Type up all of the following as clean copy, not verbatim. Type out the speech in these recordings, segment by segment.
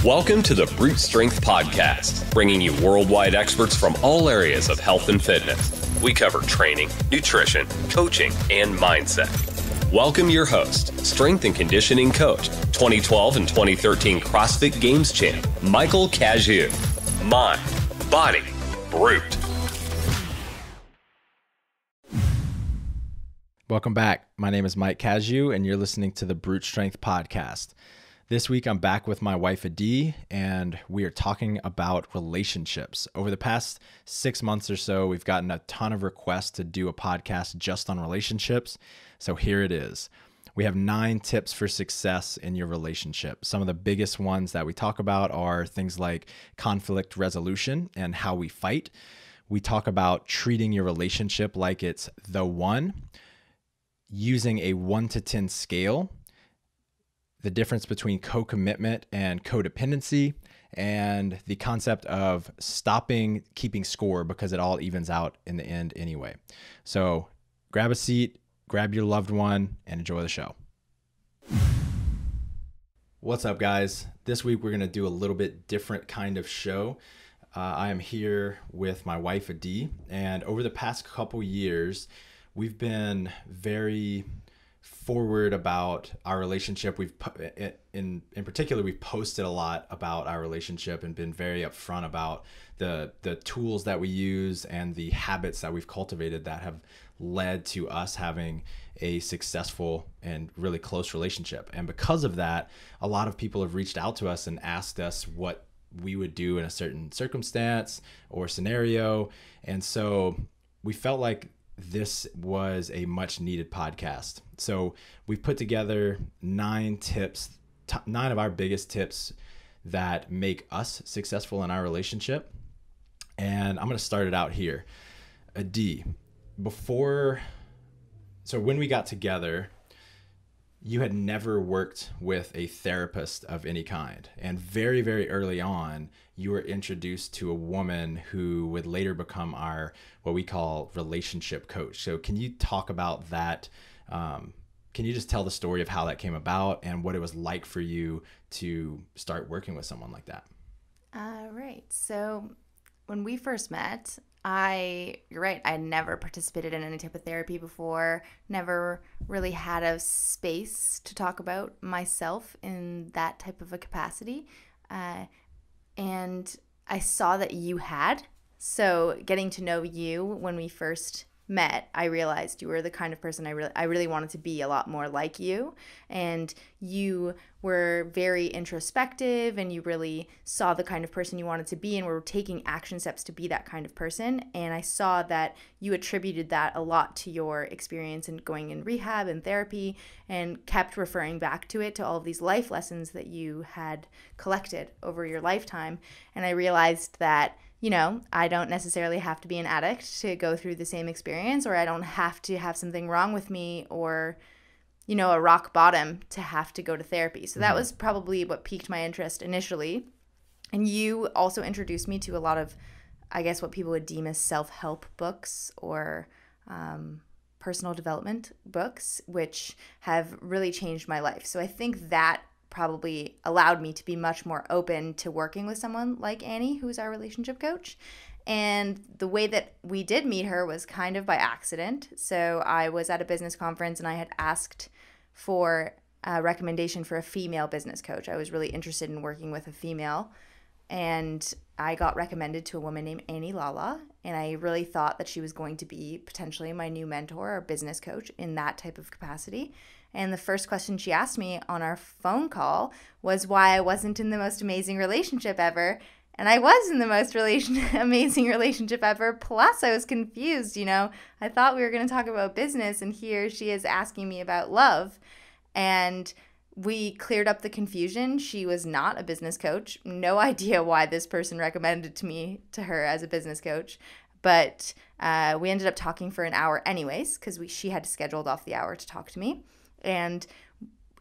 Welcome to the Brute Strength Podcast, bringing you worldwide experts from all areas of health and fitness. We cover training, nutrition, coaching, and mindset. Welcome your host, strength and conditioning coach, 2012 and 2013 CrossFit Games champ, Adee Cazayoux. Mind, body, brute. Welcome back. My name is Adee Cazayoux, and you're listening to the Brute Strength Podcast. This week, I'm back with my wife, Adee, and we are talking about relationships. Over the past 6 months or so, we've gotten a ton of requests to do a podcast just on relationships. So here it is. We have 9 tips for success in your relationship. Some of the biggest ones that we talk about are things like conflict resolution and how we fight. We talk about treating your relationship like it's the one, using a 1 to 10 scale, the difference between co-commitment and codependency, and the concept of stopping keeping score because it all evens out in the end anyway. So grab a seat, grab your loved one, and enjoy the show. What's up, guys? This week we're going to do a little bit different kind of show. I am here with my wife, Adee, and over the past couple years, we've been very forward about our relationship. We've in particular, we've posted a lot about our relationship and been very upfront about the tools that we use and the habits that we've cultivated that have led to us having a successful and really close relationship. And because of that, a lot of people have reached out to us and asked us what we would do in a certain circumstance or scenario. And so we felt like this was a much needed podcast. So we've put together 9 tips, 9 of our biggest tips that make us successful in our relationship. And I'm going to start it out here. Adee, when we got together, you had never worked with a therapist of any kind. And very, very early on, you were introduced to a woman who would later become our, what we call relationship coach. So can you talk about that? Can you just tell the story of how that came about and what it was like for you to start working with someone like that? Right. So when we first met, you're right, I never participated in any type of therapy before, never really had a space to talk about myself in that type of a capacity. And I saw that you had. So getting to know you when we first met, I realized you were the kind of person I really wanted to be a lot more like you. And you were very introspective, and you really saw the kind of person you wanted to be and were taking action steps to be that kind of person. And I saw that you attributed that a lot to your experience in going in rehab and therapy, and kept referring back to it, to all of these life lessons that you had collected over your lifetime. And I realized that I don't necessarily have to be an addict to go through the same experience, or I don't have to have something wrong with me or, a rock bottom to have to go to therapy. So that was probably what piqued my interest initially. And you also introduced me to a lot of, I guess, what people would deem as self-help books or personal development books, which have really changed my life. So I think that probably allowed me to be much more open to working with someone like Annie, who's our relationship coach. And the way that we did meet her was kind of by accident. So I was at a business conference and I had asked for a recommendation for a female business coach. I was really interested in working with a female, and I got recommended to a woman named Annie Lala, and I really thought that she was going to be potentially my new mentor or business coach in that type of capacity. And the first question she asked me on our phone call was why I wasn't in the most amazing relationship ever. And I was in the most amazing relationship ever. Plus, I was confused, I thought we were going to talk about business, and here she is asking me about love. And we cleared up the confusion. She was not a business coach. No idea why this person recommended to her as a business coach. But we ended up talking for an hour anyways, because she had scheduled off the hour to talk to me. And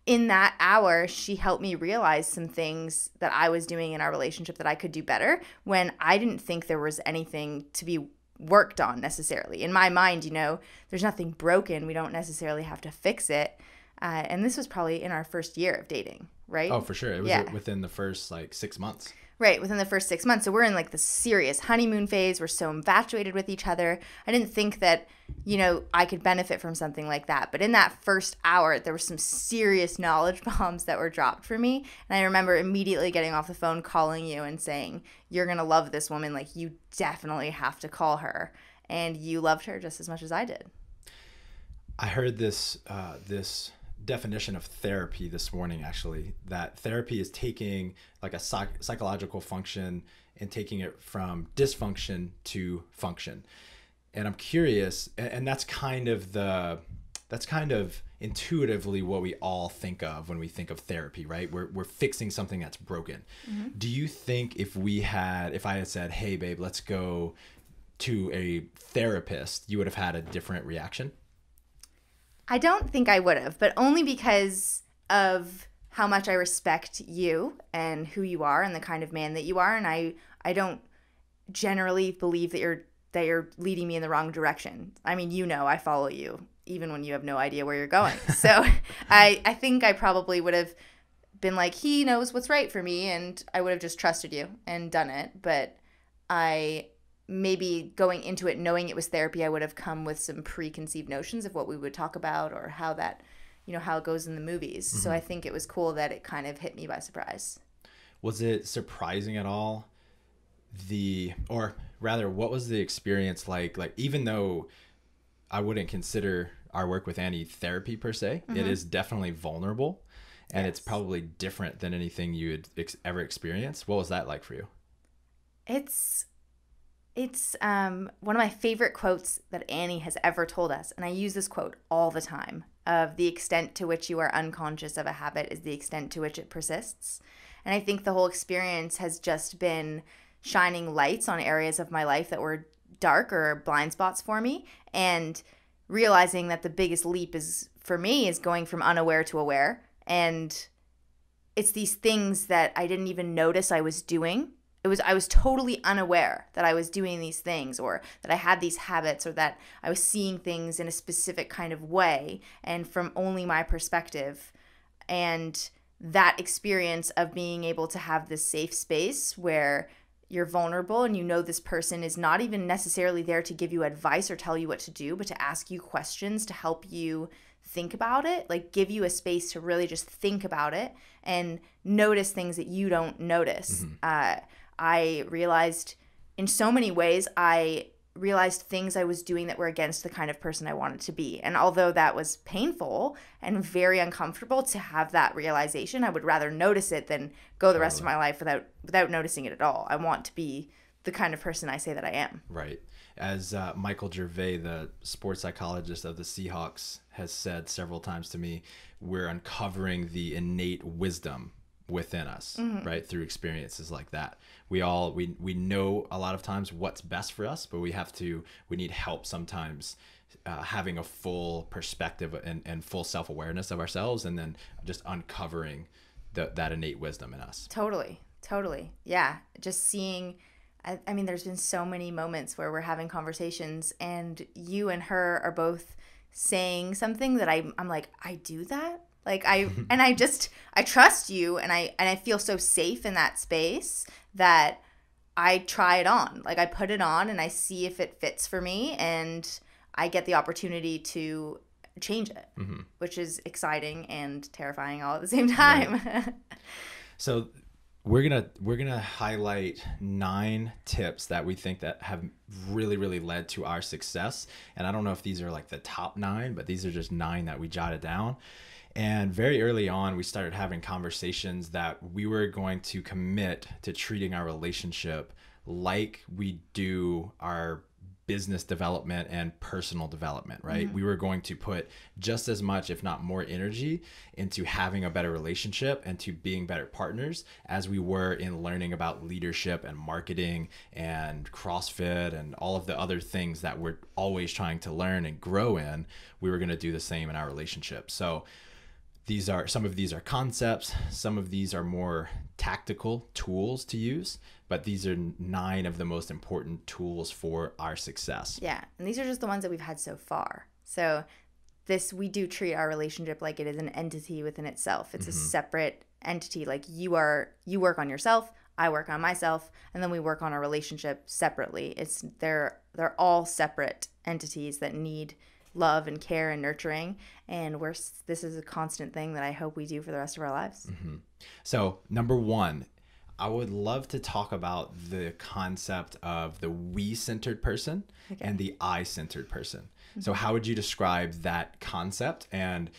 in that hour, she helped me realize some things that I was doing in our relationship that I could do better, when I didn't think there was anything to be worked on necessarily. In my mind, there's nothing broken. We don't necessarily have to fix it. And this was probably in our first year of dating, right? Oh, for sure. It was within the first like 6 months. Right, within the first 6 months. So we're in like the serious honeymoon phase. We're so infatuated with each other. I didn't think that, I could benefit from something like that. But in that first hour, there were some serious knowledge bombs that were dropped for me. And I remember immediately getting off the phone, calling you and saying, you're going to love this woman. Like, you definitely have to call her. And you loved her just as much as I did. I heard this definition of therapy this morning, actually, that therapy is taking like a psychological function and taking it from dysfunction to function. And I'm curious, and that's kind of intuitively what we all think of when we think of therapy, right? We're fixing something that's broken. Mm-hmm. Do you think if I had said, hey babe, let's go to a therapist, you would have had a different reaction? I don't think I would have, but only because of how much I respect you and who you are and the kind of man that you are. And I don't generally believe that you're leading me in the wrong direction. I mean, I follow you even when you have no idea where you're going. So I think I probably would have been like, he knows what's right for me, and I would have just trusted you and done it. But maybe going into it knowing it was therapy, I would have come with some preconceived notions of what we would talk about or how that, how it goes in the movies. Mm-hmm. So I think it was cool that it kind of hit me by surprise. Was it surprising at all? Or rather, what was the experience like? Like, even though I wouldn't consider our work with Annie therapy per se, mm-hmm. It is definitely vulnerable, and It's probably different than anything you had ever experienced. What was that like for you? It's one of my favorite quotes that Annie has ever told us, and I use this quote all the time, of the extent to which you are unconscious of a habit is the extent to which it persists. And I think the whole experience has just been shining lights on areas of my life that were dark or blind spots for me, and realizing that the biggest leap for me is going from unaware to aware. And it's these things that I didn't even notice I was doing. I was totally unaware that I was doing these things, or that I had these habits, or that I was seeing things in a specific kind of way and from only my perspective. And that experience of being able to have this safe space where you're vulnerable and this person is not even necessarily there to give you advice or tell you what to do, but to ask you questions to help you think about it, like give you a space to really just think about it and notice things that you don't notice. Mm-hmm. I realized in so many ways, things I was doing that were against the kind of person I wanted to be. And although that was painful and very uncomfortable to have that realization, I would rather notice it than go the rest of my life without noticing it at all. I want to be the kind of person I say that I am. Right. As Michael Gervais, the sports psychologist of the Seahawks, has said several times to me, we're uncovering the innate wisdom within us, mm-hmm. right, through experiences like that. We know a lot of times what's best for us, but we need help sometimes having a full perspective and full self-awareness of ourselves, and then just uncovering that innate wisdom in us. Totally Yeah, just seeing, I mean, there's been so many moments where we're having conversations and you and her are both saying something that I'm like, I do that? Like I trust you, and I feel so safe in that space that I try it on. Like I put it on and I see if it fits for me, and I get the opportunity to change it, mm-hmm. which is exciting and terrifying all at the same time. Right. So we're gonna highlight 9 tips that we think that have really, really led to our success. And I don't know if these are like the top 9, but these are just 9 that we jotted down. And very early on, we started having conversations that we were going to commit to treating our relationship like we do our business development and personal development, right? Mm-hmm. We were going to put just as much, if not more, energy into having a better relationship and to being better partners as we were in learning about leadership and marketing and CrossFit and all of the other things that we're always trying to learn and grow in. We were going to do the same in our relationship. So some of these are concepts, some of these are more tactical tools to use, but these are 9 of the most important tools for our success. Yeah, and these are just the ones that we've had so far. So we do treat our relationship like it is an entity within itself. It's mm-hmm. a separate entity. Like you work on yourself, I work on myself, and then we work on our relationship separately. They're all separate entities that need love and care and nurturing, and this is a constant thing that I hope we do for the rest of our lives. Mm-hmm. So number one, I would love to talk about the concept of the we-centered person and the I-centered person. Mm-hmm. So how would you describe that concept, and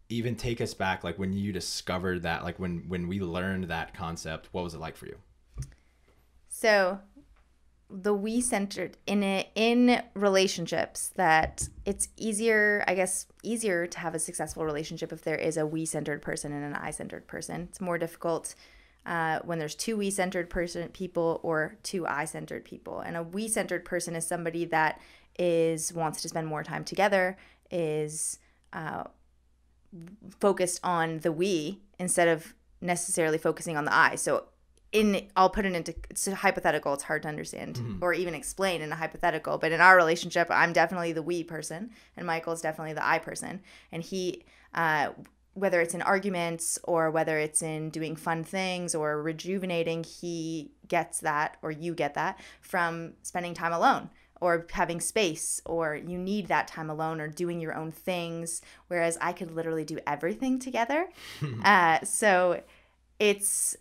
even take us back, like when you discovered that, like when we learned that concept, what was it like for you? So the we-centered in relationships, that it's easier to have a successful relationship if there is a we-centered person and an I-centered person. It's more difficult when there's two we-centered people or two I-centered people. And a we-centered person is somebody that wants to spend more time together, is focused on the we instead of necessarily focusing on the I. So I'll put it into, it's a hypothetical, it's hard to understand or even explain in a hypothetical, but in our relationship, I'm definitely the we person and Michael is definitely the I person. And he, whether it's in arguments or whether it's in doing fun things or rejuvenating, he gets that, or you get that from spending time alone or having space, or you need that time alone or doing your own things, whereas I could literally do everything together. So it's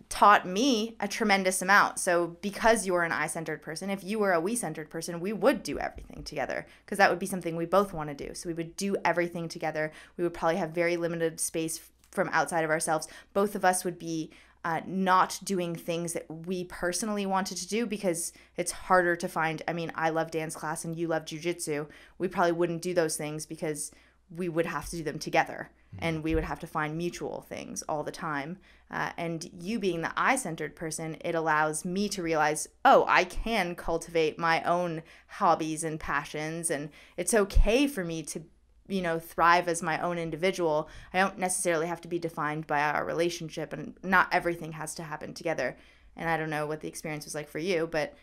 taught me a tremendous amount. So because you're an I-centered person, if you were a we-centered person, we would do everything together, because that would be something we both want to do. So we would do everything together. We would probably have very limited space from outside of ourselves. Both of us would be not doing things that we personally wanted to do, because it's harder to find. I mean, I love dance class and you love jujitsu. We probably wouldn't do those things because we would have to do them together, and we would have to find mutual things all the time. And you being the I-centered person, it allows me to realize, oh, I can cultivate my own hobbies and passions, and it's okay for me to, thrive as my own individual. I don't necessarily have to be defined by our relationship, and not everything has to happen together. And I don't know what the experience was like for you, but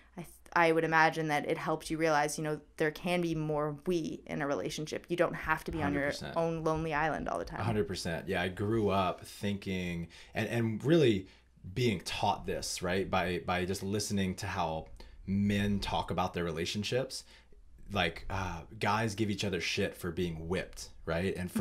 I would imagine that it helped you realize, there can be more we in a relationship. You don't have to be 100%. On your own lonely island all the time. 100%. Yeah, I grew up thinking and really being taught this, right? By just listening to how men talk about their relationships. Like guys give each other shit for being whipped, right? And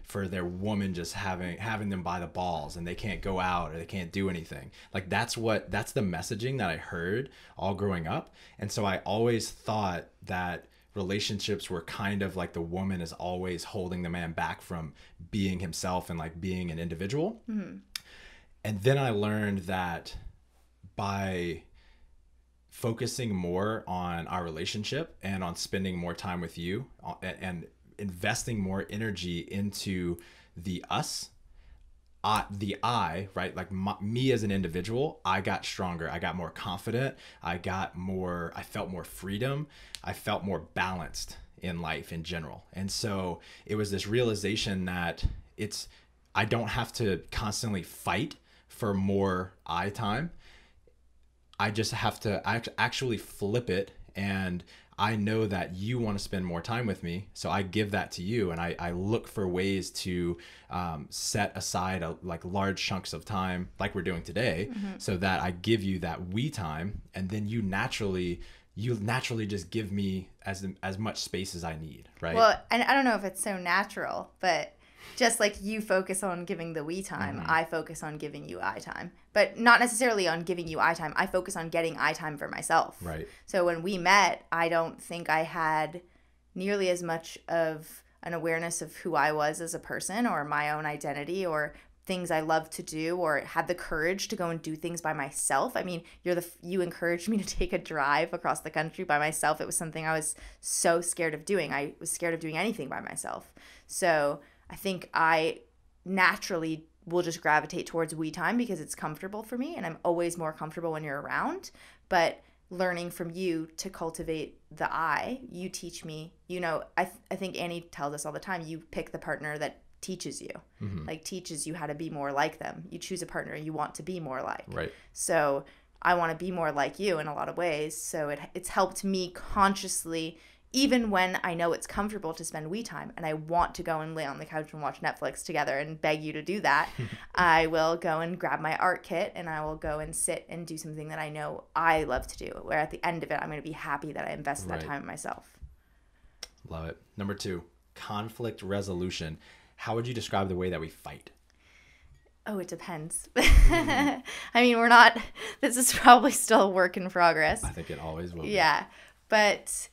for their woman just having them by the balls, and they can't go out or they can't do anything. Like that's the messaging that I heard all growing up. And so I always thought that relationships were kind of like the woman is always holding the man back from being himself and like being an individual. And then I learned that by focusing more on our relationship and on spending more time with you and investing more energy into the us, the I, right? Like me as an individual, I got stronger. I got more confident. I felt more freedom. I felt more balanced in life in general. And so it was this realization that I don't have to constantly fight for more I time. I just have to actually flip it, and I know that you want to spend more time with me, so I give that to you, and I look for ways to set aside like large chunks of time, like we're doing today, so that I give you that we time, and then you naturally just give me as much space as I need, right? Well, and I don't know if it's so natural, but just like you focus on giving the we time, I focus on giving you I time. But not necessarily on giving you I time. I focus on getting I time for myself. Right. So when we met, I don't think I had nearly as much of an awareness of who I was as a person, or my own identity, or things I love to do, or had the courage to go and do things by myself. I mean, you encouraged me to take a drive across the country by myself. It was something I was so scared of doing. I was scared of doing anything by myself. So I think I naturally will just gravitate towards we time because it's comfortable for me, and I'm always more comfortable when you're around. But learning from you to cultivate the I, you teach me, I think Annie tells us all the time, you pick the partner that teaches you, like teaches you how to be more like them. You choose a partner you want to be more like. Right. So I want to be more like you in a lot of ways. So it's helped me consciously even when I know it's comfortable to spend we time and I want to go and lay on the couch and watch Netflix together and beg you to do that, I will go and grab my art kit and I will go and sit and do something that I know I love to do, where at the end of it, I'm going to be happy that I invested that time in myself. Love it. Number 2, conflict resolution. How would you describe the way that we fight? Oh, it depends. I mean, this is probably still a work in progress. I think it always will be. Yeah. But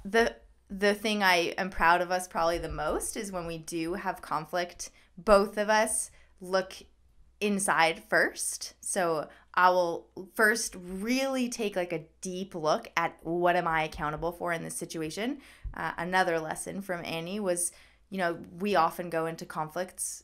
the thing I am proud of us probably the most is when we do have conflict, both of us look inside first. So I will first really take like a deep look at what am I accountable for in this situation. Another lesson from Annie was, we often go into conflicts,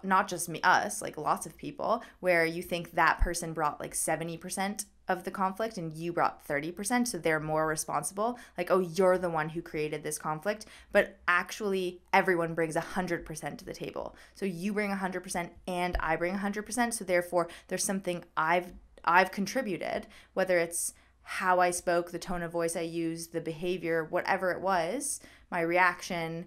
not just us, like lots of people, where you think that person brought like 70% of the conflict and you brought 30%, so they're more responsible. Like, oh, you're the one who created this conflict. But actually, everyone brings 100% to the table. So you bring 100% and I bring 100%. So therefore, there's something I've contributed, whether it's how I spoke, the tone of voice I used, the behavior, whatever it was, my reaction.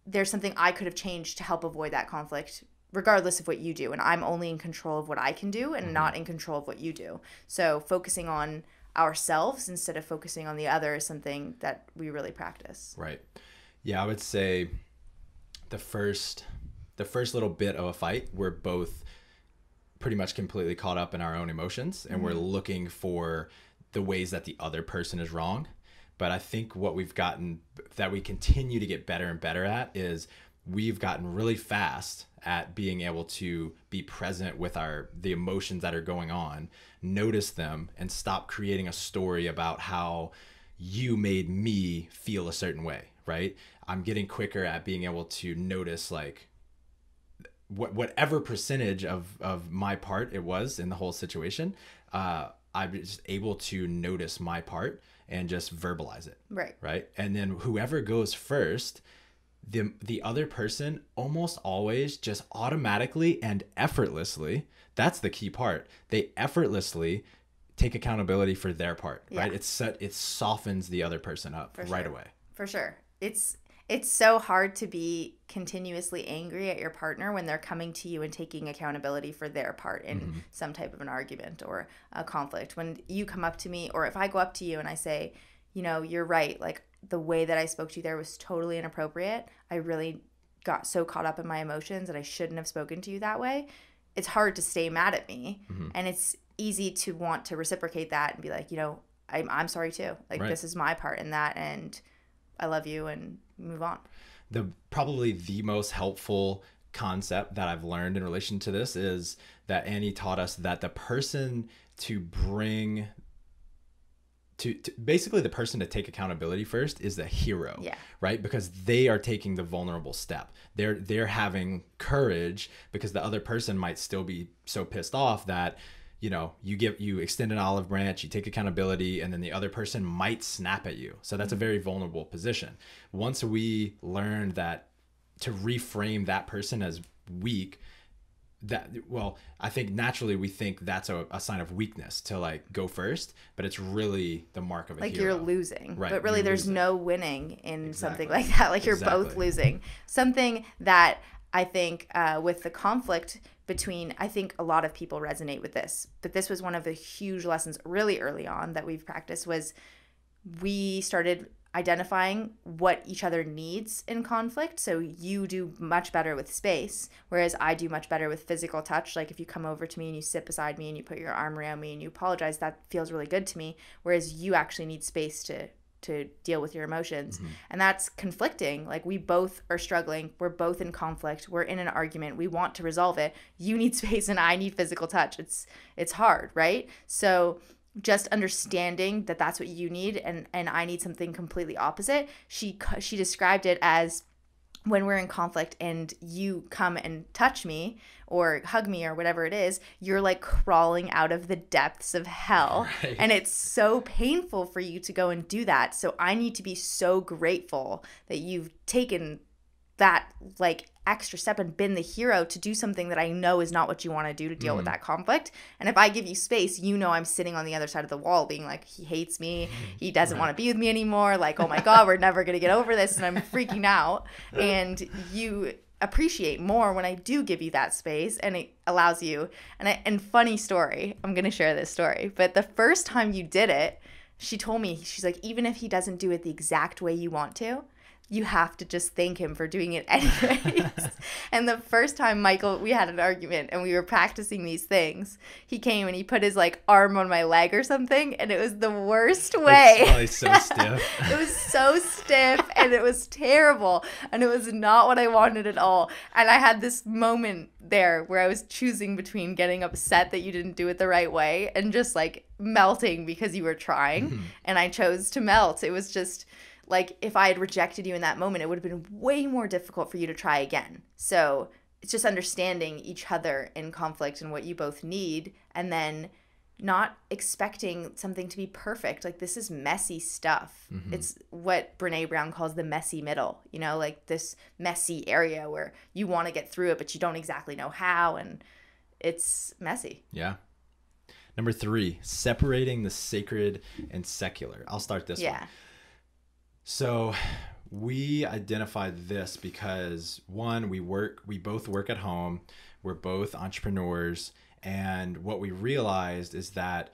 There's something I could have changed to help avoid that conflict, regardless of what you do. And I'm only in control of what I can do and not in control of what you do. So focusing on ourselves instead of focusing on the other is something that we really practice. Right. Yeah, I would say the first little bit of a fight, we're both pretty much completely caught up in our own emotions and we're looking for the ways that the other person is wrong. But I think what we've gotten, that we continue to get better and better at, is we've gotten really fast at being able to be present with the emotions that are going on, notice them, and stop creating a story about how you made me feel a certain way, right? I'm getting quicker at being able to notice like whatever percentage of my part it was in the whole situation. I'm just able to notice my part and just verbalize it. Right. And then whoever goes first, the other person almost always just automatically and effortlessly, that's the key part, they effortlessly take accountability for their part, right? It softens the other person up right away. For sure. It's so hard to be continuously angry at your partner when they're coming to you and taking accountability for their part in some type of an argument or a conflict. When you come up to me, or if I go up to you and I say, you're right, like the way that I spoke to you there was totally inappropriate. I really got so caught up in my emotions that I shouldn't have spoken to you that way. It's hard to stay mad at me. And it's easy to want to reciprocate that and be like, I'm sorry too. Like this is my part in that and I love you, and move on. Probably the most helpful concept that I've learned in relation to this is that Annie taught us that the person basically the person to take accountability first is the hero, right? Because they are taking the vulnerable step. They're having courage because the other person might still be so pissed off that you extend an olive branch, you take accountability, and then the other person might snap at you. So that's a very vulnerable position. Once we learn that to reframe that person as weak, I think naturally we think that's a sign of weakness to like go first, but it's really the mark of a hero. Like you're losing, right? But really there's no winning in something like that. Like you're both losing. Something that I think with the conflict between, I think a lot of people resonate with this, but this was one of the huge lessons really early on that we've practiced, was we started identifying what each other needs in conflict. So you do much better with space, whereas I do much better with physical touch. Like if you come over to me and you sit beside me and you put your arm around me and you apologize, that feels really good to me. Whereas you actually need space to deal with your emotions. And that's conflicting. Like we both are struggling. We're both in conflict. We're in an argument. We want to resolve it. You need space and I need physical touch. It's hard, right? So just understanding that that's what you need and I need something completely opposite. She described it as when we're in conflict and you come and touch me or hug me or whatever it is, you're like crawling out of the depths of hell. Right. And it's so painful for you to go and do that. So I need to be so grateful that you've taken that like extra step and been the hero to do something that I know is not what you want to do to deal with that conflict. And if I give you space, you know I'm sitting on the other side of the wall being like, he hates me. He doesn't want to be with me anymore. Like, oh my God, we're never going to get over this. And I'm freaking out. And you appreciate more when I do give you that space, and it allows you. And funny story, I'm going to share this story. But the first time you did it, she told me, she's like, even if he doesn't do it the exact way you want to, you have to just thank him for doing it anyways. And the first time Michael, we had an argument and we were practicing these things, he came and he put his like arm on my leg or something, and it was the worst way. It's probably so stiff. It was so stiff and it was terrible, and it was not what I wanted at all. And I had this moment there where I was choosing between getting upset that you didn't do it the right way and just like melting because you were trying. And I chose to melt. It was just like, if I had rejected you in that moment, it would have been way more difficult for you to try again. So it's just understanding each other in conflict and what you both need, and then not expecting something to be perfect. Like, this is messy stuff. It's what Brene Brown calls the messy middle, you know, like this messy area where you want to get through it, but you don't exactly know how, and it's messy. Yeah. Number 3, separating the sacred and secular. I'll start this one. So we identified this because, one, we both work at home. We're both entrepreneurs. And what we realized is that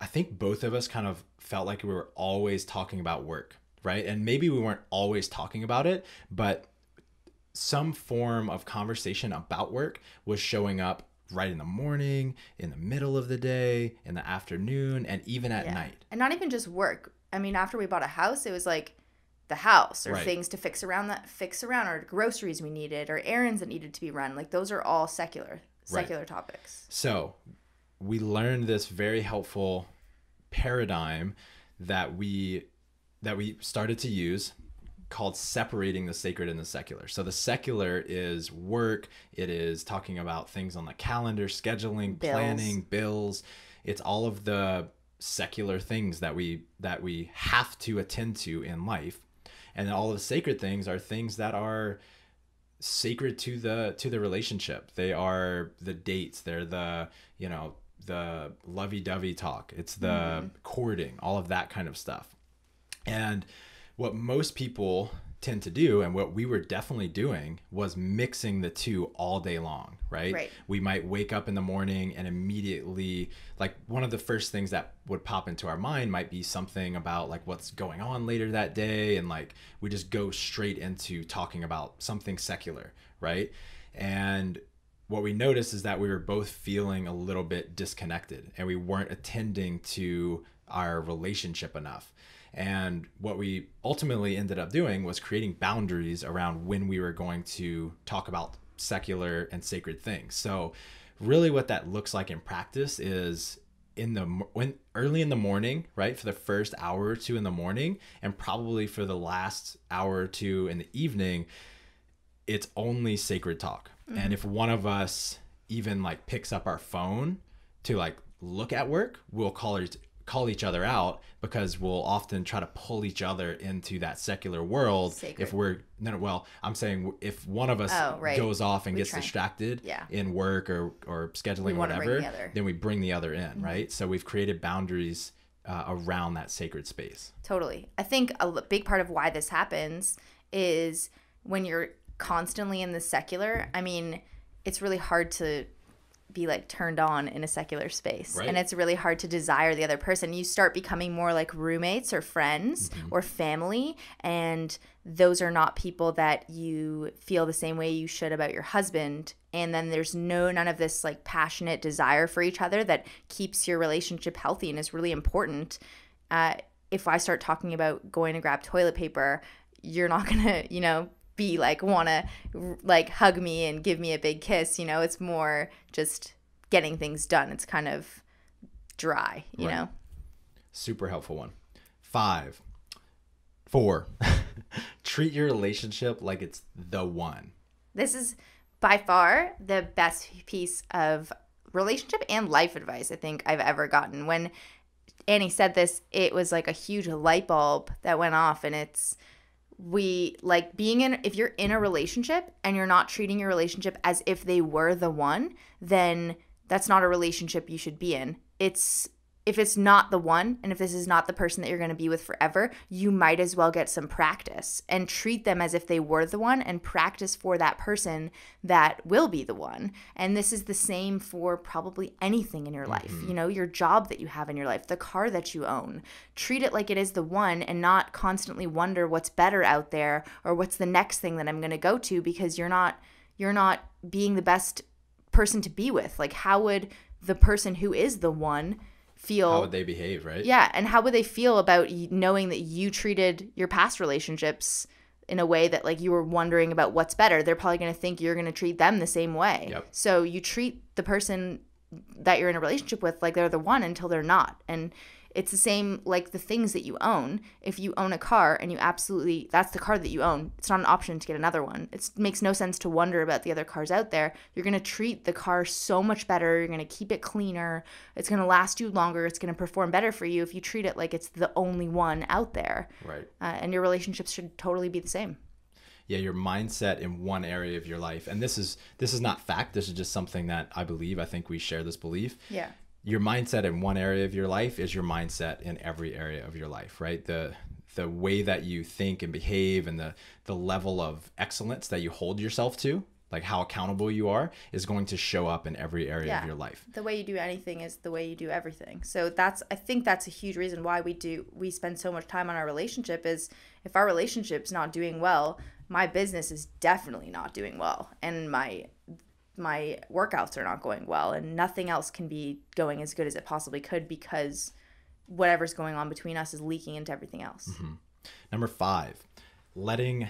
I think both of us kind of felt like we were always talking about work, right? And maybe we weren't always talking about it, but some form of conversation about work was showing up right in the morning, in the middle of the day, in the afternoon, and even at night. And not even just work. I mean, after we bought a house, it was like the house or right. things to fix around, or groceries we needed, or errands that needed to be run. Like, those are all secular right. topics. So we learned this very helpful paradigm that we started to use, called separating the sacred and the secular. So the secular is work. It is talking about things on the calendar, scheduling, planning, bills. It's all of the secular things that we have to attend to in life. And then all of the sacred things are things that are sacred to the relationship. They are the dates. They're the lovey-dovey talk. It's the courting, all of that kind of stuff. And what most people tend to do, and what we were definitely doing, was mixing the two all day long, right? We might wake up in the morning and immediately, like, one of the first things that would pop into our mind might be something about like what's going on later that day, and like we just go straight into talking about something secular, right? And what we noticed is that we were both feeling a little bit disconnected, and we weren't attending to our relationship enough. And what we ultimately ended up doing was creating boundaries around when we were going to talk about secular and sacred things. So really what that looks like in practice is early in the morning, right? For the first hour or two in the morning, and probably for the last hour or two in the evening, it's only sacred talk. And if one of us even like picks up our phone to like look at work, we'll call each other out, because we'll often try to pull each other into that secular world. Sacred. I'm saying if one of us goes off and gets distracted in work or scheduling or whatever, then we bring the other in, right? So we've created boundaries around that sacred space. Totally. I think a big part of why this happens is when you're constantly in the secular, I mean, it's really hard to be like turned on in a secular space, right? And it's really hard to desire the other person. You start becoming more like roommates or friends or family, and those are not people that you feel the same way you should about your husband. And then there's none of this like passionate desire for each other that keeps your relationship healthy and is really important. If I start talking about going to grab toilet paper, you're not gonna, be like want to like hug me and give me a big kiss. It's more just getting things done. It's kind of dry, you know. Super helpful one. 4 treat your relationship like it's the one. This is by far the best piece of relationship and life advice I think I've ever gotten. When Annie said this, it was like a huge light bulb that went off, and it's we like if you're in a relationship and you're not treating your relationship as if they were the one, then that's not a relationship you should be in. If it's not the one, and if this is not the person that you're going to be with forever, you might as well get some practice and treat them as if they were the one and practice for that person that will be the one. And this is the same for probably anything in your life. You know, your job that you have in your life, the car that you own. Treat it like it is the one and not constantly wonder what's better out there or what's the next thing that I'm going to go to, because you're not being the best person to be with. Like, how would the person who is the one feel? How would they behave, right? Yeah, and how would they feel about knowing that you treated your past relationships in a way that like you were wondering about what's better? They're probably going to think you're going to treat them the same way. Yep. So you treat the person that you're in a relationship with like they're the one until they're not. And it's the same like the things that you own. If you own a car and that's the car that you own, it's not an option to get another one. It makes no sense to wonder about the other cars out there. You're going to treat the car so much better. You're going to keep it cleaner. It's going to last you longer. It's going to perform better for you if you treat it like it's the only one out there. Right. And your relationships should totally be the same. Yeah, your mindset in one area of your life. And this is not fact. This is just something that I believe. I think we share this belief. Yeah. Your mindset in one area of your life is your mindset in every area of your life, right? The way that you think and behave and the level of excellence that you hold yourself to, like how accountable you are, is going to show up in every area of your life. The way you do anything is the way you do everything. So I think that's a huge reason why we spend so much time on our relationship. Is if our relationship's not doing well, my business is definitely not doing well, and my workouts are not going well, and nothing else can be going as good as it possibly could, because whatever's going on between us is leaking into everything else. Mm-hmm. Number 5, letting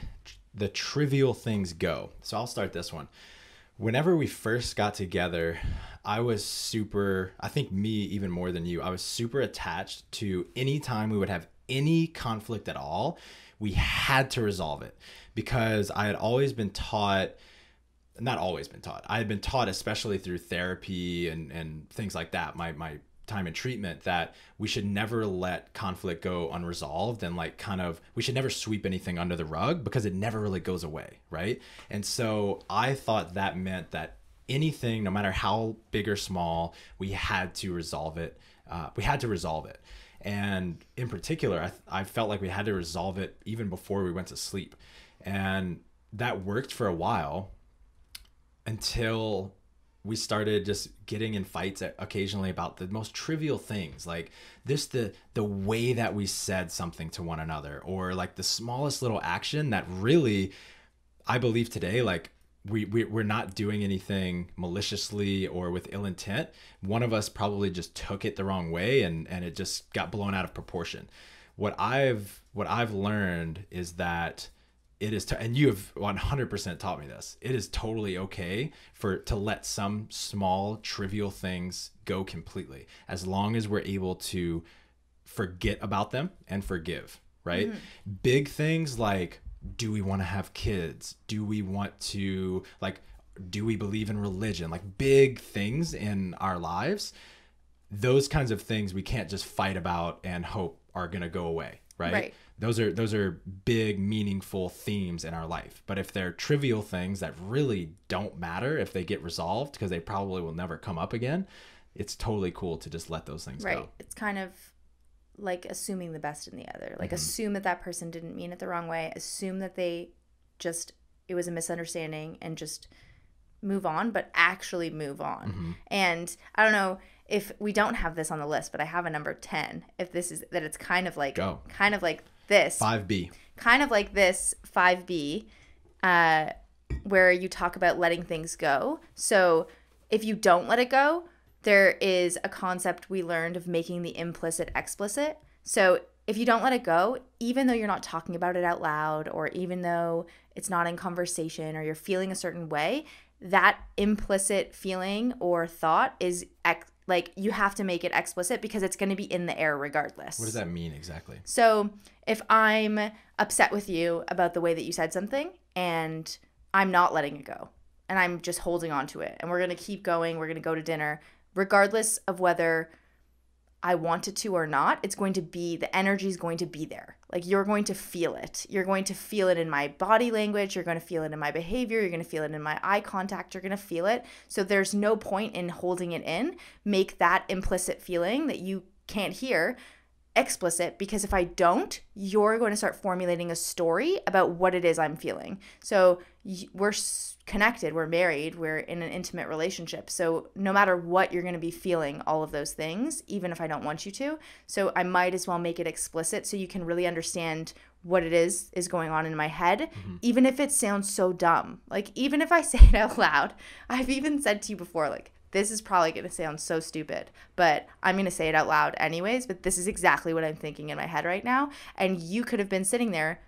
the trivial things go. So I'll start this one. Whenever we first got together, I think me even more than you, I was super attached to any time we would have any conflict at all, we had to resolve it, because I had always been taught, not always been taught, I had been taught, especially through therapy and things like that, my time in treatment, that we should never let conflict go unresolved, and like we should never sweep anything under the rug, because it never really goes away, right? And so I thought that meant that anything, no matter how big or small, we had to resolve it. And in particular, I felt like we had to resolve it even before we went to sleep. And that worked for a while, until we started just getting in fights occasionally about the most trivial things, like the way that we said something to one another, or like the smallest little action that really, I believe today, like we're not doing anything maliciously or with ill intent. One of us probably just took it the wrong way, and it just got blown out of proportion. What I've learned is that it is, and you have 100% taught me this, it is totally okay to let some small trivial things go completely, as long as we're able to forget about them and forgive, right? Mm-hmm. Big things like, do we want to have kids? Do we want to, do we believe in religion? Like big things in our lives, those kinds of things we can't just fight about and hope are going to go away, right? Those are big, meaningful themes in our life. But if they're trivial things that really don't matter if they get resolved, because they probably will never come up again, it's totally cool to just let those things go. It's kind of like assuming the best in the other. Like, assume that person didn't mean it the wrong way. Assume that it was a misunderstanding, and just move on, but actually move on. Mm-hmm. And I don't know if we don't have this on the list, but I have a number 10. If this is that, it's kind of like this 5B, kind of like this 5B, where you talk about letting things go. So if you don't let it go, there is a concept we learned of making the implicit explicit. So if you don't let it go, even though you're not talking about it out loud, or even though it's not in conversation, or you're feeling a certain way, that implicit feeling or thought is you have to make it explicit, because it's going to be in the air regardless. What does that mean exactly? So if I'm upset with you about the way that you said something, and I'm not letting it go, and I'm just holding on to it, and we're going to keep going, we're going to go to dinner, regardless of whether I want it to or not, it's going to be, the energy is going to be there. Like, you're going to feel it. You're going to feel it in my body language. You're going to feel it in my behavior. You're going to feel it in my eye contact. You're going to feel it. So there's no point in holding it in. Make that implicit feeling that you can't hear explicit, because if I don't, you're going to start formulating a story about what it is I'm feeling. So we're connected, we're married, we're in an intimate relationship. So no matter what, you're going to be feeling all of those things, even if I don't want you to. So I might as well make it explicit so you can really understand what it is going on in my head, even if it sounds so dumb. Like, even if I say it out loud, I've even said to you before, like, this is probably going to sound so stupid, but I'm going to say it out loud anyways, but this is exactly what I'm thinking in my head right now. And you could have been sitting there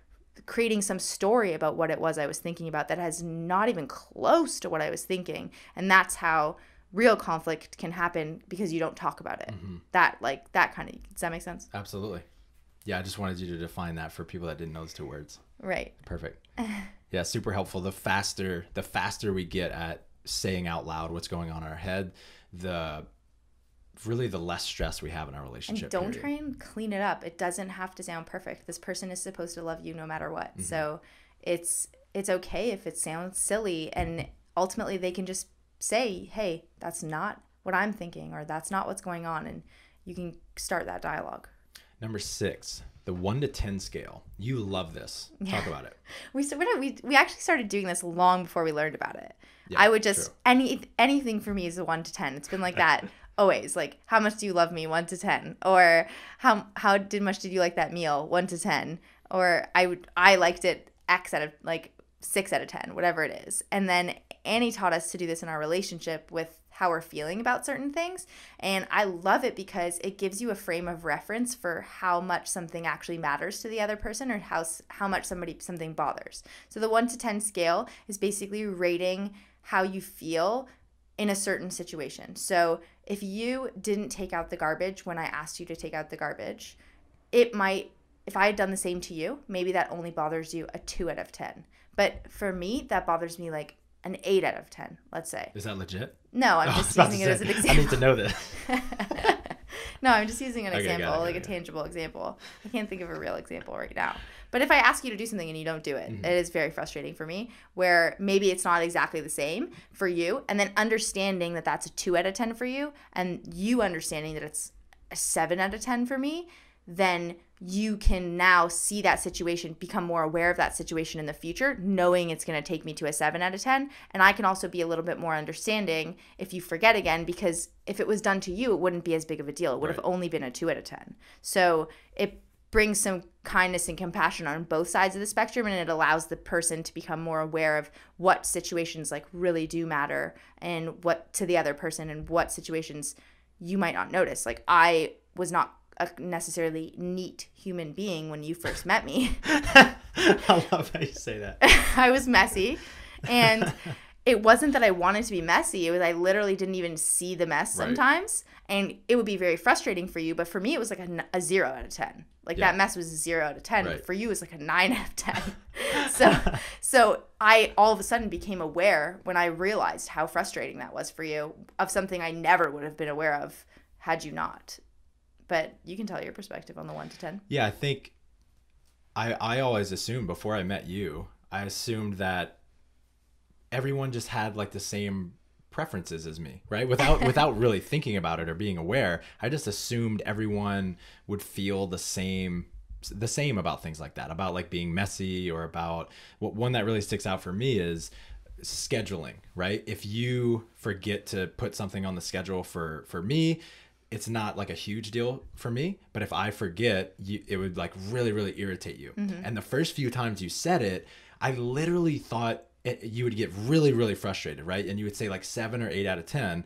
creating some story about what it was I was thinking about that has not even close to what I was thinking. And that's how real conflict can happen, because you don't talk about it. That kind of, does that make sense? Absolutely. Yeah, I just wanted you to define that for people that didn't know those two words. Right. Perfect. Yeah, super helpful. The faster we get at saying out loud what's going on in our head, the less stress we have in our relationship. And don't try and clean it up. It doesn't have to sound perfect. This person is supposed to love you no matter what. So it's okay if it sounds silly, and ultimately they can just say, hey, that's not what I'm thinking, or that's not what's going on, and you can start that dialogue. Number 6, the 1 to 10 scale. You love this. Talk about it. We actually started doing this long before we learned about it. Yeah, I would just, anything for me is a 1 to 10. It's been like that always. Like, how much do you love me? 1 to 10. Or how much did you like that meal? 1 to 10. Or I liked it X out of, like, 6 out of 10, whatever it is. And then Annie taught us to do this in our relationship with how we're feeling about certain things. And I love it because it gives you a frame of reference for how much something actually matters to the other person, or how much something bothers. So the 1 to 10 scale is basically rating how you feel in a certain situation. So if you didn't take out the garbage when I asked you to take out the garbage, it might, if I had done the same to you, maybe that only bothers you a 2 out of 10. But for me, that bothers me like an 8 out of 10, let's say. Is that legit? No, I'm just using it as an example. I need to know this. No, I'm just using an example, got it. a tangible example. I can't think of a real example right now. But if I ask you to do something and you don't do it, it is very frustrating for me, where maybe it's not exactly the same for you, and then understanding that that's a 2 out of 10 for you, and you understanding that it's a 7 out of 10 for me, then you can now see that situation, become more aware of that situation in the future, knowing it's going to take me to a 7 out of 10. And I can also be a little bit more understanding if you forget again, because if it was done to you, it wouldn't be as big of a deal. It would have only been a 2 out of 10. So it brings some kindness and compassion on both sides of the spectrum, and it allows the person to become more aware of what situations like really do matter, and what to the other person, and what situations you might not notice. Like, I was not a necessarily neat human being when you first met me. I love how you say that. I was messy, and it wasn't that I wanted to be messy. It was I literally didn't even see the mess sometimes, and it would be very frustrating for you. But for me, it was like a 0 out of 10. Like that mess was a 0 out of 10. But for you, it was like a 9 out of 10. So I all of a sudden became aware when I realized how frustrating that was for you, of something I never would have been aware of had you not. But you can tell your perspective on the 1 to 10. Yeah, I think I always assumed, before I met you, I assumed that everyone just had like the same preferences as me, right? Without really thinking about it or being aware, I just assumed everyone would feel the same about things like that, about like being messy, or about one that really sticks out for me is scheduling, right? If you forget to put something on the schedule for me, it's not like a huge deal for me, but if I forget, it would like really, really irritate you. And the first few times you said it, I literally thought you would get really, really frustrated, right? And you would say like 7 or 8 out of 10.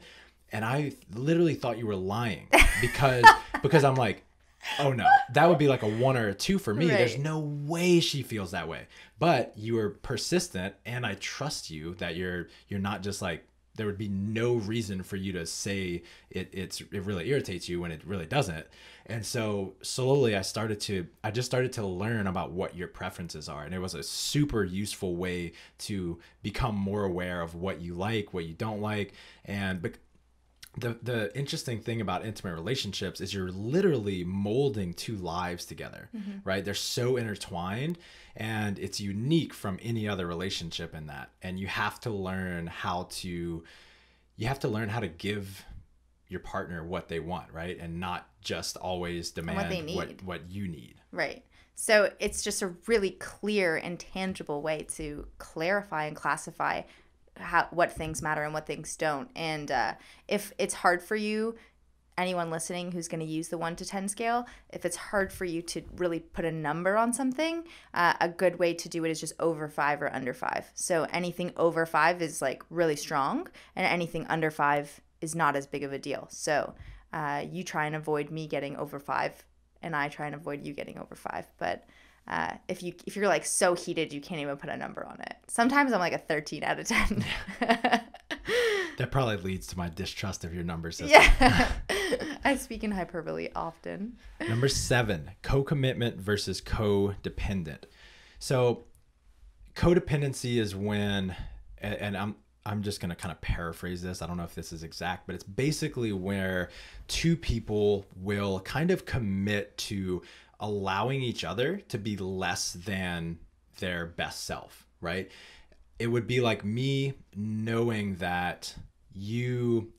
And I literally thought you were lying because I'm like, oh no, that would be like a 1 or a 2 for me. Right. There's no way she feels that way. But you were persistent, and I trust you that you're not just like, there would be no reason for you to say it really irritates you when it really doesn't. And so slowly I just started to learn about what your preferences are. And it was a super useful way to become more aware of what you like, what you don't like. And the interesting thing about intimate relationships is you're literally molding two lives together, right? They're so intertwined, and it's unique from any other relationship in that. And you have to learn how to give your partner what they want, right? And not just always demand what you need. Right. So it's just a really clear and tangible way to clarify and classify what things matter and what things don't. And if it's hard for you, anyone listening who's going to use the 1 to 10 scale, if it's hard for you to really put a number on something, a good way to do it is just over 5 or under 5. So anything over 5 is like really strong, and anything under 5 is not as big of a deal. So you try and avoid me getting over 5, and I try and avoid you getting over 5. But if you're like so heated you can't even put a number on it. Sometimes I'm like a 13 out of 10. That probably leads to my distrust of your number system. Yeah. I speak in hyperbole often. Number 7, co-commitment versus codependent. So codependency is when, and I'm just going to kind of paraphrase this. I don't know if this is exact, but it's basically where two people will kind of commit to allowing each other to be less than their best self, right? It would be like me knowing that you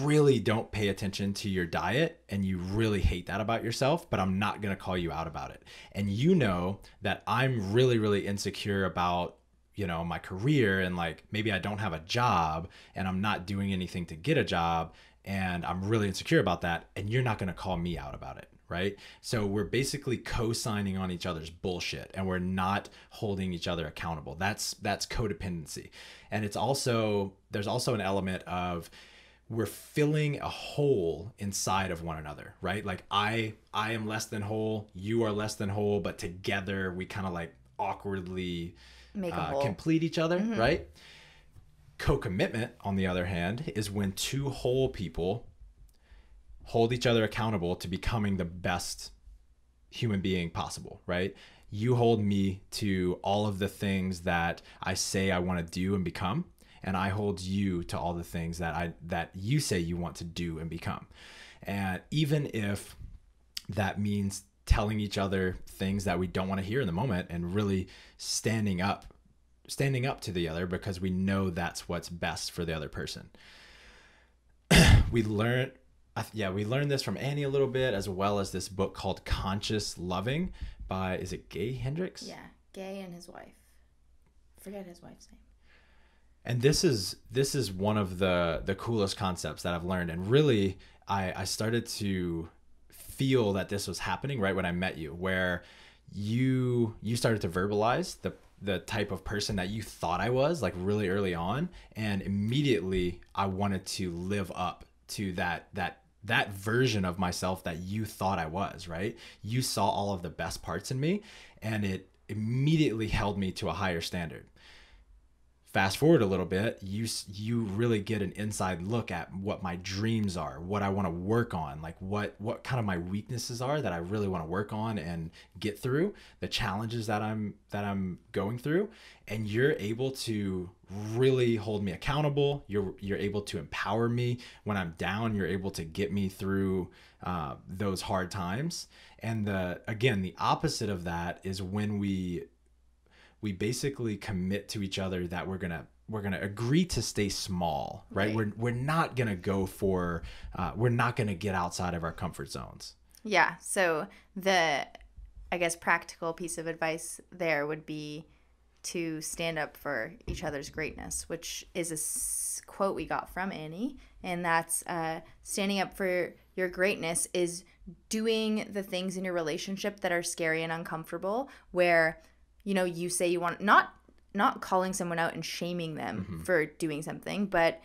really don't pay attention to your diet and you really hate that about yourself, but I'm not going to call you out about it. And you know that I'm really, really insecure about, my career, and like maybe I don't have a job and I'm not doing anything to get a job, and I'm really insecure about that, and you're not going to call me out about it. Right? So we're basically co-signing on each other's bullshit, and we're not holding each other accountable. That's codependency. And there's also an element of we're filling a hole inside of one another, right? Like I am less than whole, you are less than whole, but together we kind of like awkwardly complete each other, right? Co-commitment, on the other hand, is when two whole people hold each other accountable to becoming the best human being possible, right? You hold me to all of the things that I say I want to do and become, and I hold you to all the things that you say you want to do and become. And even if that means telling each other things that we don't want to hear in the moment, and really standing up to the other because we know that's what's best for the other person. We learned this from Annie a little bit, as well as this book called Conscious Loving by, is it Gay Hendricks? Yeah, Gay and his wife. Forget his wife's name. And this is one of the coolest concepts that I've learned. And really, I started to feel that this was happening right when I met you, where you started to verbalize the type of person that you thought I was, like really early on. And immediately I wanted to live up to that version of myself that you thought I was, right? You saw all of the best parts in me, and it immediately held me to a higher standard. Fast forward a little bit, you really get an inside look at what my dreams are, what I want to work on, like what kind of my weaknesses are that I really want to work on and get through, the challenges that I'm going through, and you're able to really hold me accountable. You're able to empower me when I'm down. You're able to get me through those hard times. And the opposite of that is when we basically commit to each other that we're gonna agree to stay small, right? We're not gonna go for we're not gonna get outside of our comfort zones. Yeah. So the, I guess, practical piece of advice there would be to stand up for each other's greatness, which is a quote we got from Annie, and that's standing up for your greatness is doing the things in your relationship that are scary and uncomfortable, where you say you want, not calling someone out and shaming them for doing something, but,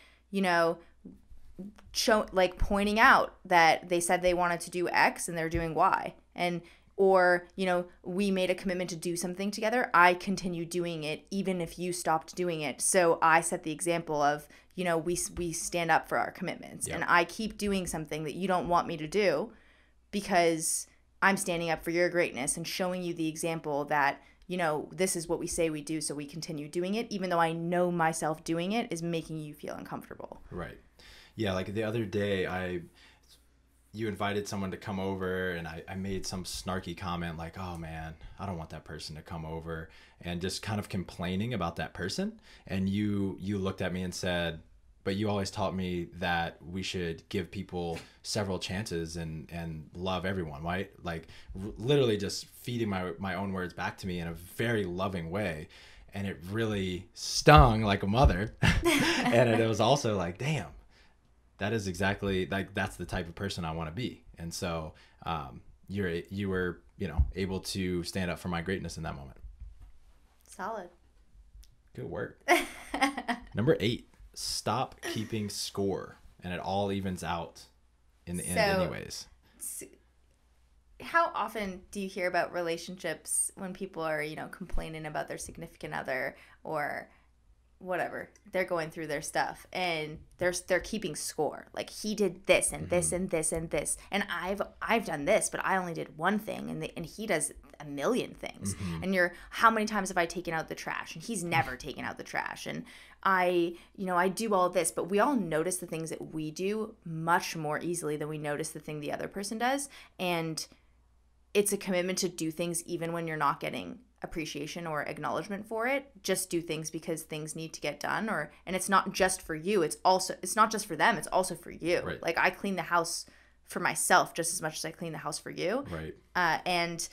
pointing out that they said they wanted to do X and they're doing Y. Or we made a commitment to do something together. I continue doing it even if you stopped doing it. So I set the example of, we stand up for our commitments. Yep. And I keep doing something that you don't want me to do because I'm standing up for your greatness and showing you the example that, this is what we say we do, so we continue doing it, even though I know myself doing it is making you feel uncomfortable. Right. Yeah, like the other day, you invited someone to come over, and I made some snarky comment like, oh man, I don't want that person to come over, and just kind of complaining about that person. And you looked at me and said, but you always taught me that we should give people several chances and love everyone, right? Like literally just feeding my own words back to me in a very loving way. And it really stung like a mother. And it was also like, damn, that is exactly like, that's the type of person I want to be. And so you were, able to stand up for my greatness in that moment. Solid. Good work. Number 8, stop keeping score. And it all evens out in the end anyways. How often do you hear about relationships when people are, complaining about their significant other or whatever, they're going through their stuff and they're keeping score, like he did this and this and this and this, and I've done this, but I only did one thing, and he does a million things, and how many times have I taken out the trash and he's never taken out the trash, and I do all this, but we all notice the things that we do much more easily than we notice the thing the other person does. And it's a commitment to do things even when you're not getting appreciation or acknowledgement for it. Just do things because things need to get done, and it's not just for you, it's not just for them, it's also for you. Right. Like I clean the house for myself just as much as I clean the house for you. Right. And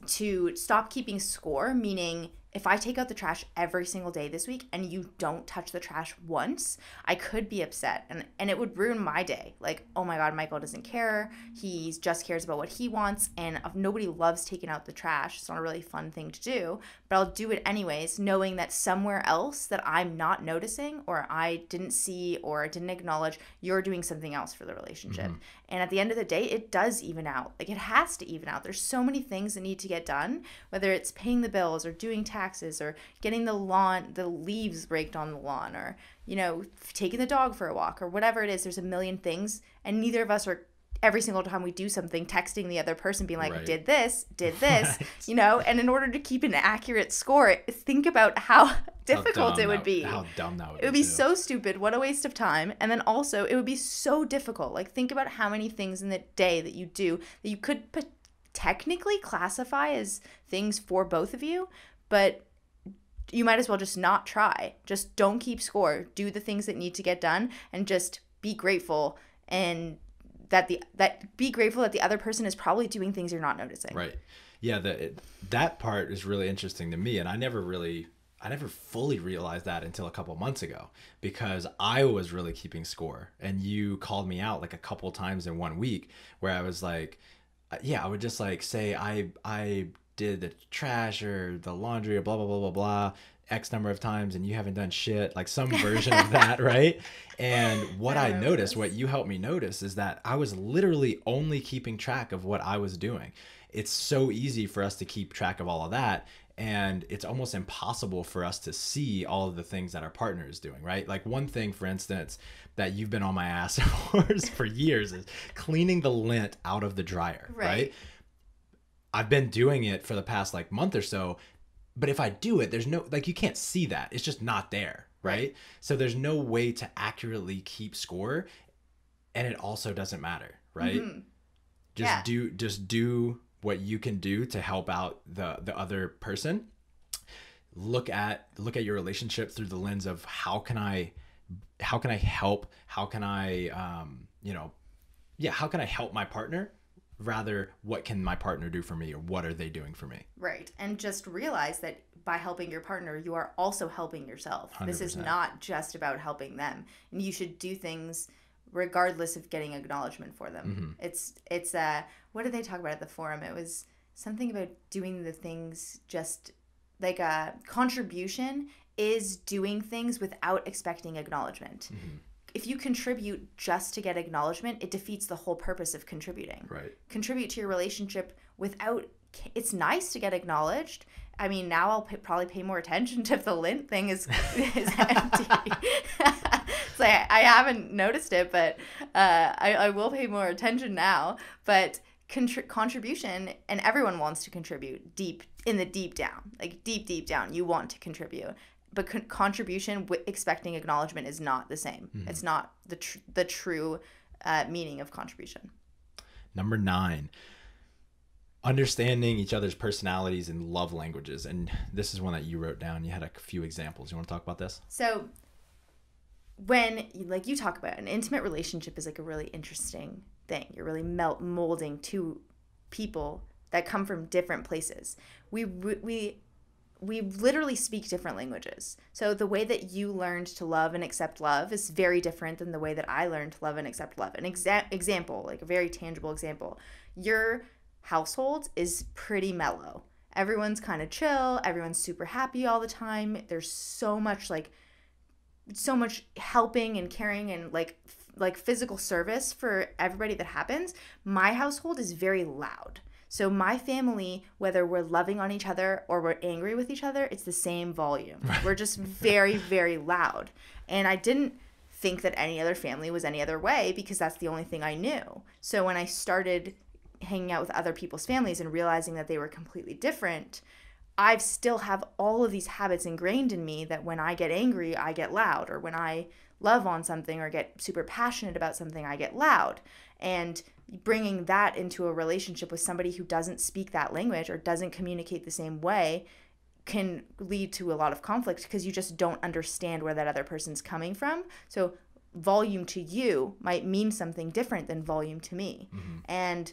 to stop keeping score, meaning if I take out the trash every single day this week and you don't touch the trash once, I could be upset, and it would ruin my day. Like, oh my God, Michael doesn't care. He just cares about what he wants, and nobody loves taking out the trash. It's not a really fun thing to do, but I'll do it anyways, knowing that somewhere else that I'm not noticing or I didn't see or didn't acknowledge, you're doing something else for the relationship. And at the end of the day, it does even out. Like, it has to even out. There's so many things that need to get done, whether it's paying the bills or doing taxes or getting the leaves raked on the lawn, or, taking the dog for a walk or whatever it is. There's a million things, and neither of us are, every single time we do something, texting the other person being like, right. did this, right. And in order to keep an accurate score, think about how difficult it would be. How dumb that would be. It would be so stupid. What a waste of time. And then also it would be so difficult. Like, think about how many things in the day that you do that you could technically classify as things for both of you, but you might as well just not try. Just don't keep score. Do the things that need to get done, and just be grateful, and be grateful that the other person is probably doing things you're not noticing. Right. Yeah, that part is really interesting to me, and I never fully realized that until a couple months ago, because I was really keeping score, and you called me out like a couple times in 1 week where I was like, I would just like say I did the trash or the laundry or blah, blah, blah, blah, blah, X number of times, and you haven't done shit, like some version of that, right? And what I noticed, what you helped me notice, is that I was literally only keeping track of what I was doing. It's so easy for us to keep track of all of that, and it's almost impossible for us to see all of the things that our partner is doing, right? Like, one thing, for instance, that you've been on my ass for years is cleaning the lint out of the dryer, right? I've been doing it for the past like month or so, but if I do it, there's no, like, you can't see that. It's just not there, right? So there's no way to accurately keep score, and it also doesn't matter, right? Just do what you can do to help out the other person. Look at your relationship through the lens of how can I help? How can I how can I help my partner? Rather, what can my partner do for me, or what are they doing for me? Right. And just realize that by helping your partner, you are also helping yourself. 100%. This is not just about helping them. And you should do things regardless of getting acknowledgement for them. It's what did they talk about at the forum? It was something about doing the things, just like a contribution is doing things without expecting acknowledgement. If you contribute just to get acknowledgement, it defeats the whole purpose of contributing. Right. Contribute to your relationship without, it's nice to get acknowledged. I mean, now I'll probably pay more attention to if the lint thing is empty. So I haven't noticed it, but I will pay more attention now. But contribution, and everyone wants to contribute deep down, like deep down, you want to contribute. but contribution with expecting acknowledgement is not the same. It's not the true meaning of contribution. Number 9, understanding each other's personalities and love languages. And this is one that you wrote down. You had a few examples. You want to talk about this? So when, like you talk about, an intimate relationship is like a really interesting thing. You're really molding two people that come from different places. We literally speak different languages. So the way that you learned to love and accept love is very different than the way that I learned to love and accept love. An example, like a very tangible example, your household is pretty mellow. Everyone's kind of chill. Everyone's super happy all the time. There's so much helping and caring and like physical service for everybody that happens. My household is very loud. So my family, whether we're loving on each other or we're angry with each other, it's the same volume. We're just very, very loud. And I didn't think that any other family was any other way because that's the only thing I knew. So when I started hanging out with other people's families and realizing that they were completely different, I still have all of these habits ingrained in me that when I get angry, I get loud, or when I love on something or get super passionate about something, I get loud. And bringing that into a relationship with somebody who doesn't speak that language or doesn't communicate the same way can lead to a lot of conflict because you just don't understand where that other person's coming from. So volume to you might mean something different than volume to me. And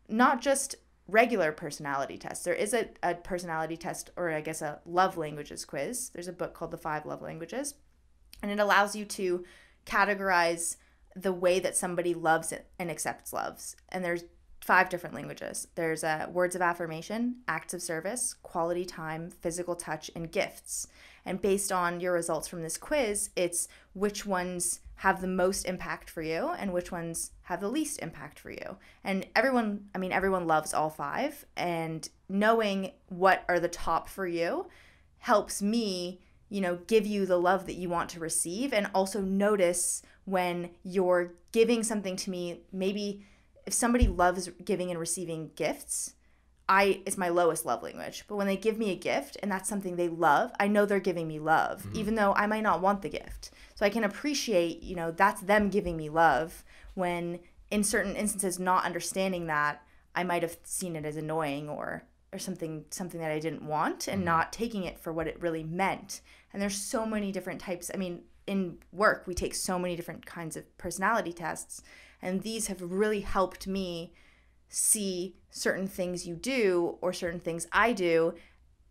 not just regular personality tests. There is a personality test, or I guess a love languages quiz. There's a book called The 5 Love Languages, and it allows you to categorize the way that somebody loves and accepts loves. And there's 5 different languages. There's words of affirmation, acts of service, quality time, physical touch, and gifts. And based on your results from this quiz, it's which ones have the most impact for you and which ones have the least impact for you. And everyone loves all 5. And knowing what are the top for you helps me, give you the love that you want to receive, and also notice when you're giving something to me. Maybe if somebody loves giving and receiving gifts, it's my lowest love language. But when they give me a gift and that's something they love, I know they're giving me love, even though I might not want the gift. So I can appreciate, that's them giving me love, when in certain instances, not understanding that, I might have seen it as annoying or something that I didn't want, and not taking it for what it really meant. And there's so many different types. In work, we take so many different kinds of personality tests, and these have really helped me see certain things you do or certain things I do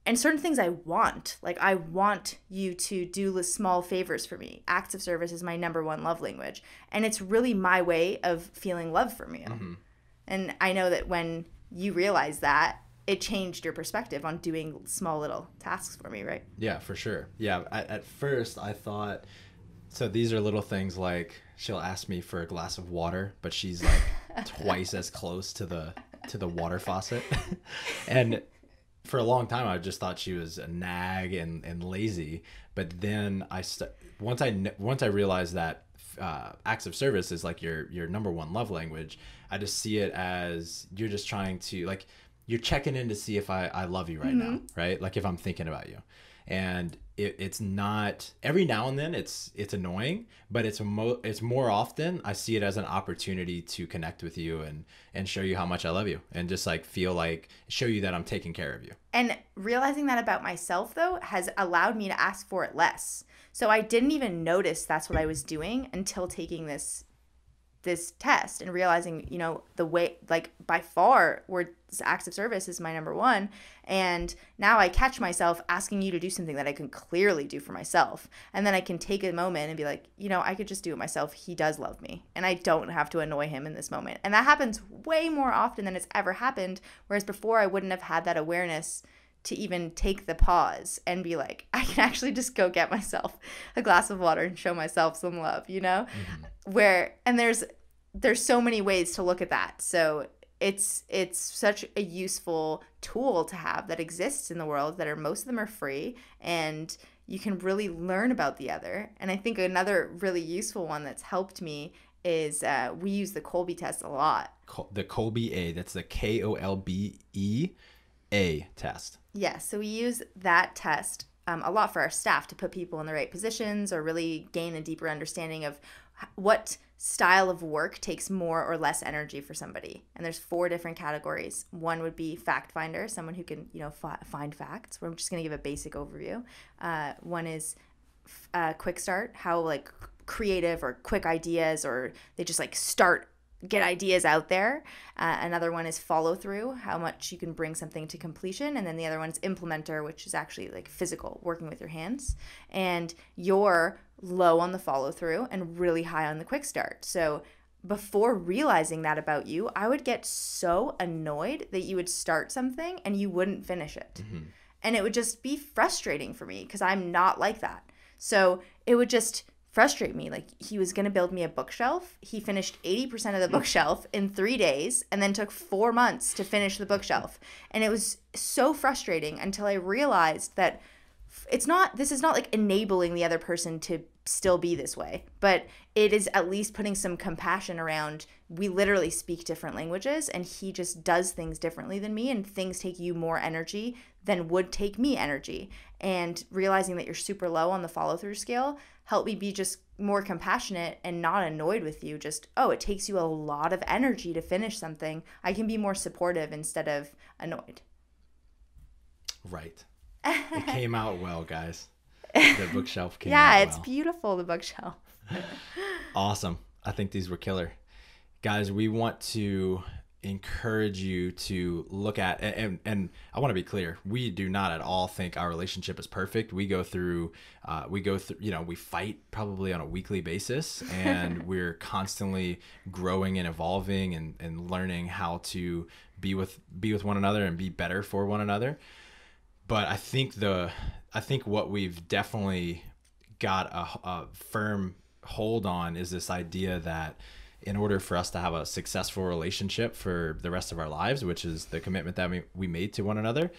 and certain things I want. Like, I want you to do small favors for me. Acts of service is my number 1 love language, and it's really my way of feeling love from you. And I know that when you realize that, it changed your perspective on doing small little tasks for me, right? Yeah, for sure. Yeah, at first I thought, so these are little things like she'll ask me for a glass of water, but she's like twice as close to the water faucet. And for a long time, I just thought she was a nag and lazy. But then once I realized that acts of service is like your number 1 love language, I just see it as you're just trying to, like, you're checking in to see if I love you right now, right? Like, if I'm thinking about you. And it's not, every now and then it's annoying, but it's more often I see it as an opportunity to connect with you and show you how much I love you, and just like show you that I'm taking care of you. And realizing that about myself, though, has allowed me to ask for it less. So I didn't even notice that's what I was doing until taking this test and realizing, the way, like, by far, words acts of service is my number 1. And now I catch myself asking you to do something that I can clearly do for myself. And then I can take a moment and be like, I could just do it myself. He does love me, and I don't have to annoy him in this moment. And that happens way more often than it's ever happened. Whereas before, I wouldn't have had that awareness to even take the pause and be like, I can actually just go get myself a glass of water and show myself some love, and there's so many ways to look at that. So it's such a useful tool to have that exists in the world, that most of them are free, and you can really learn about the other. And I think another really useful one that's helped me is we use the Kolbe test a lot. The Kolbe A, that's the KOLBE A test. Yeah, so we use that test a lot for our staff to put people in the right positions or really gain a deeper understanding of what style of work takes more or less energy for somebody. And there's 4 different categories. One would be fact finder, someone who can, find facts. We're just going to give a basic overview. One is quick start, how like creative or quick ideas, or they just like get ideas out there. Another one is follow through, how much you can bring something to completion. And then the other one is implementer, which is actually like physical, working with your hands. And you're low on the follow through and really high on the quick start. So before realizing that about you, I would get so annoyed that you would start something and you wouldn't finish it. Mm-hmm. And it would just be frustrating for me because I'm not like that. So it would just frustrate me. Like, he was going to build me a bookshelf. He finished 80% of the bookshelf in 3 days and then took 4 months to finish the bookshelf. And it was so frustrating until I realized that this is not like enabling the other person to still be this way, but it is at least putting some compassion around, we literally speak different languages and he just does things differently than me, and things take you more energy than would take me energy. And realizing that you're super low on the follow through scale helped me be just more compassionate and not annoyed with you. Just, it takes you a lot of energy to finish something. I can be more supportive instead of annoyed. Right. It came out well, guys. The bookshelf came out well. Yeah, it's beautiful, the bookshelf. Awesome. I think these were killer. Guys, we want to encourage you to look at, and I want to be clear, we do not at all think our relationship is perfect. We go through, we fight probably on a weekly basis, and we're constantly growing and evolving and learning how to be with one another and be better for one another. But I think what we've definitely got a firm hold on is this idea that in order for us to have a successful relationship for the rest of our lives, which is the commitment that we made to one another,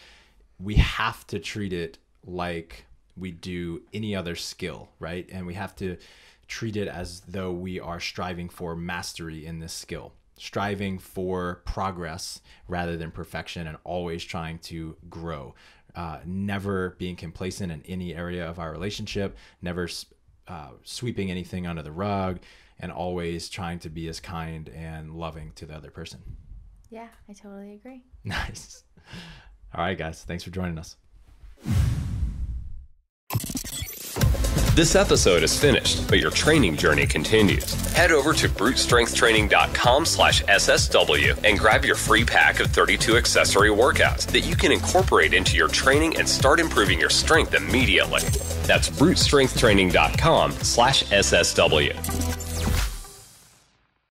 we have to treat it like we do any other skill, right? And we have to treat it as though we are striving for mastery in this skill, striving for progress rather than perfection, and always trying to grow. Never being complacent in any area of our relationship, never sweeping anything under the rug, and always trying to be as kind and loving to the other person. Yeah, I totally agree. Nice. All right, guys. Thanks for joining us. This episode is finished, but your training journey continues. Head over to brutestrengthtraining.com/SSW and grab your free pack of 32 accessory workouts that you can incorporate into your training and start improving your strength immediately. That's brutestrengthtraining.com/SSW.